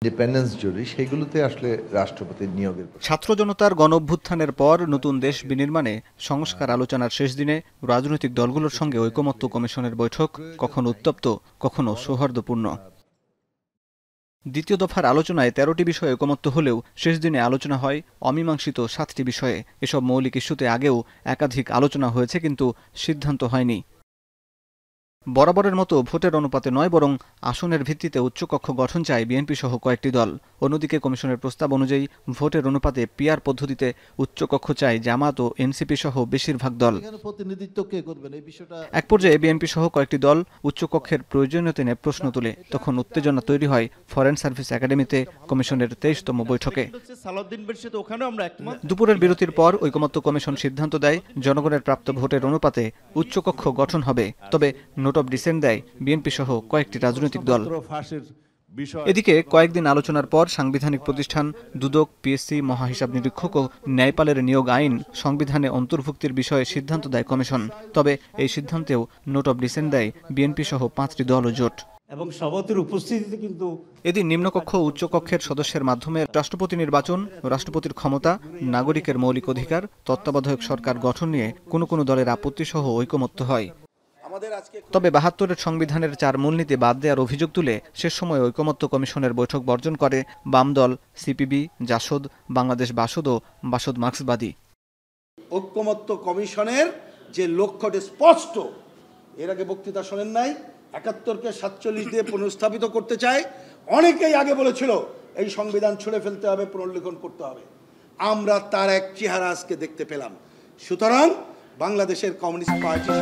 Independence জুরি সেগুলোতে আসলে রাষ্ট্রপতির নিয়োগের। ছাত্র জনতার গণঅভ্যুত্থানের পর নতুন দেশ বিনির্মাণে সংস্কার আলোচনার শেষ দিনে রাজনৈতিক দলগুলোর সঙ্গে ঐকমত্য কমিশনের বৈঠক কখনো উত্তপ্ত কখনো সৌহার্দ্যপূর্ণ। দ্বিতীয় দফার আলোচনায় ১৩টি বিষয়ে ঐকমত্য হলেও শেষ দিনে আলোচনা হয় অমীমাংসিত ৭টি বিষয়ে। এসব মৌলিক ইস্যুতে আগেও একাধিক আলোচনা হয়েছে, কিন্তু সিদ্ধান্ত হয়নি। বরাবরের মতো ভোটের অনুপাতে নয়, বরং আসনের ভিত্তিতে উচ্চকক্ষ গঠন চায় বিএনপি সহ কয়েকটি দল। অন্যদিকে কমিশনের প্রস্তাব অনুযায়ী ভোটের অনুপাতে পিআর পদ্ধতিতে উচ্চকক্ষ চায় জামাত ও এনসিপি সহ বেশিরভাগ দল। এক পর্যায়ে বিএনপি সহ কয়েকটি দল উচ্চকক্ষের প্রয়োজনীয়তা নিয়ে প্রশ্ন তুলে। তখন উত্তেজনা তৈরি হয় ফরেন সার্ভিস একাডেমিতে কমিশনের ২৩তম বৈঠকে। দুপুরের বিরতির পর ঐকমত্য কমিশন সিদ্ধান্ত দেয় জনগণের প্রাপ্ত ভোটের অনুপাতে উচ্চকক্ষ গঠন হবে, তবে নোট অব ডিসেন্ট দেয় বিএনপি সহ কয়েকটি রাজনৈতিক দল। এদিকে কয়েকদিন আলোচনার পর সাংবিধানিক প্রতিষ্ঠান, দুদক, পিএসসি, মহাহিসাব নিরীক্ষক ও ন্যায়পালের নিয়োগ আইন সংবিধানে অন্তর্ভুক্তির বিষয়ে সিদ্ধান্ত দেয় কমিশন। তবে এই সিদ্ধান্তেও নোট অব ডিসেন্ট দেয় বিএনপি সহ ৫টি দল ও জোট। এদিন নিম্নকক্ষ ও উচ্চকক্ষের সদস্যের মাধ্যমে রাষ্ট্রপতি নির্বাচন, রাষ্ট্রপতির ক্ষমতা, নাগরিকের মৌলিক অধিকার, তত্ত্বাবধায়ক সরকার গঠন নিয়ে কোনো দলের আপত্তি সহ ঐকমত্য হয়। তবে ৭২-এর সংবিধানের ৪ মূলনীতি বাদ দেওয়ার অভিযোগ তুলে শেষ সময় ঐকমত্য কমিশনের বৈঠক বর্জন করে বাম দল, সিপিবি, জাসদ, বাংলাদেশ বাসদ ও বাসদ মার্ক্সবাদী। ঐকমত্য কমিশনের যে লক্ষ্যটি স্পষ্ট, এর আগে বক্তৃতা শোনেন নাই, ৭১কে ৪৭ দিয়ে পুনঃস্থাপিত করতে চায়। অনেকেই আগে বলেছিল এই সংবিধান ছুঁড়ে ফেলতে হবে, পুনর্লিখন করতে হবে। আমরা তার এক চেহারা আজকে দেখতে পেলাম। সুতরাং বাংলাদেশের কমিউনিস্ট পার্টি